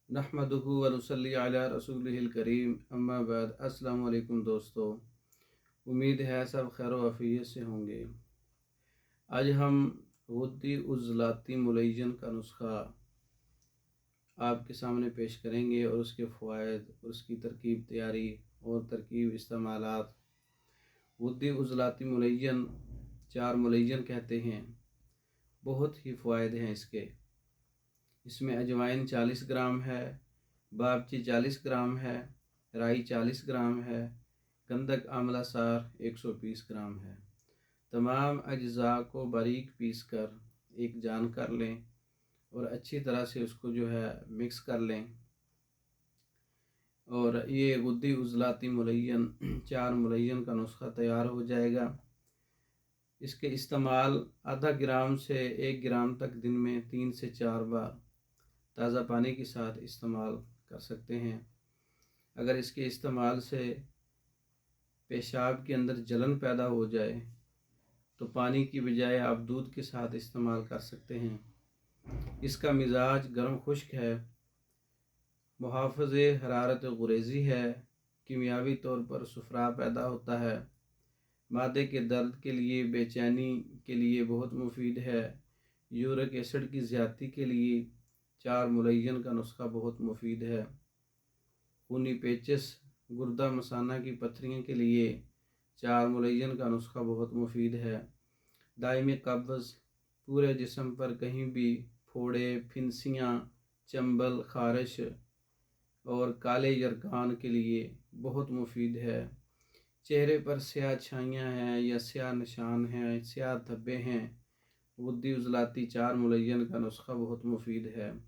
नहमदुहु व नुसल्ली अला रसूलिहिल करीम अम्मा बाद। अस्सलाम वालेकुम दोस्तों, उम्मीद है सब खैर व आफियत से होंगे। आज हम गुद्दी उज़लाती मुलय्यन का नुस्खा आपके सामने पेश करेंगे और उसके फ़वाइद, उसकी तरकीब तैयारी और तरकीब इस्तेमालात। गुद्दी उज़लाती मुलय्यन 4 मुलय्यन कहते हैं। बहुत ही फ़वाइद हैं इसके। इसमें अजवाइन 40 ग्राम है, बाबची 40 ग्राम है, राई 40 ग्राम है, गंधक आंवला सार 120 ग्राम है। तमाम अज्ज़ा को बारीक पीस कर एक जान कर लें और अच्छी तरह से उसको मिक्स कर लें। और ये गुद्दी उज़लाती मुलय्यन 4 मुलय्यन का नुस्खा तैयार हो जाएगा। इसके इस्तेमाल आधा ग्राम से 1 ग्राम तक दिन में 3 से 4 बार ताज़ा पानी के साथ इस्तेमाल कर सकते हैं। अगर इसके इस्तेमाल से पेशाब के अंदर जलन पैदा हो जाए तो पानी की बजाय आप दूध के साथ इस्तेमाल कर सकते हैं। इसका मिजाज गर्म खुश्क है, मुहाफ़ज़े हरारत गुरेज़ी है, कीमियावी तौर पर सुफरा पैदा होता है, मादे के दर्द के लिए, बेचैनी के लिए बहुत मुफीद है। यूरिक एसिड की ज़्यादती के लिए 4 मुलय्यन का नुस्खा बहुत मुफीद है। खूनी पेचिश, गुर्दा मसाना की पथरियों के लिए 4 मुलय्यन का नुस्खा बहुत मुफीद है। दायमी कब्ज़, पूरे जिस्म पर कहीं भी फोड़े, फिनसियाँ, चंबल, खारिश और काले यरकान के लिए बहुत मुफीद है। चेहरे पर स्याह छाइयाँ हैं या स्याह निशान हैं, स्याह धब्बे हैं, गुद्दी उज़लाती 4 मुलय्यन का नुस्खा बहुत मुफीद है।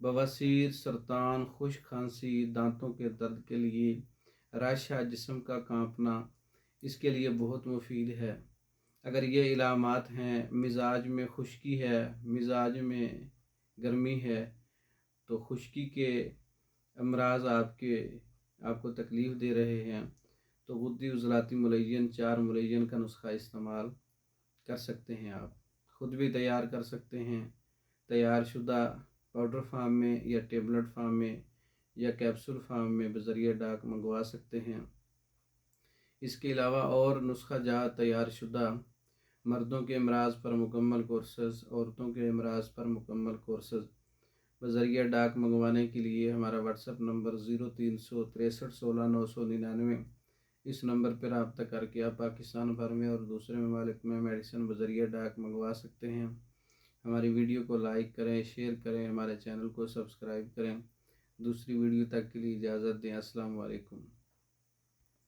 बवासीर, सरतान, खुश्क खांसी, दांतों के दर्द के लिए, राशा, जिस्म का कांपना, इसके लिए बहुत मुफीद है। अगर ये इलामात हैं, मिजाज में खुश्की है, मिजाज में गर्मी है, तो खुश्की के अमराज आपको तकलीफ़ दे रहे हैं, तो गुद्दी उज़लाती मुलय्यन 4 मुलय्यन का नुस्खा इस्तेमाल कर सकते हैं। आप ख़ुद भी तैयार कर सकते हैं। तैयार शुदा पाउडर फार्म में या टेबलेट फार्म में या कैप्सूल फार्म में बज़रिया डाक मंगवा सकते हैं। इसके अलावा और नुस्खा जात तैयार शुदा मर्दों के अमराज पर मुकम्मल कोर्सेज़, औरतों के अमराज पर मुकम्मल कोर्सेज़ बज़रिया डाक मंगवाने के लिए हमारा व्हाट्सएप नंबर 0363166999, इस नंबर पर रब्ता करके आप पाकिस्तान भर में और दूसरे ममालिक में मेडिसिन बज़रिया डाक मंगवा सकते हैं। हमारी वीडियो को लाइक करें, शेयर करें, हमारे चैनल को सब्सक्राइब करें। दूसरी वीडियो तक के लिए इजाज़त दें। अस्सलाम वालेकुम।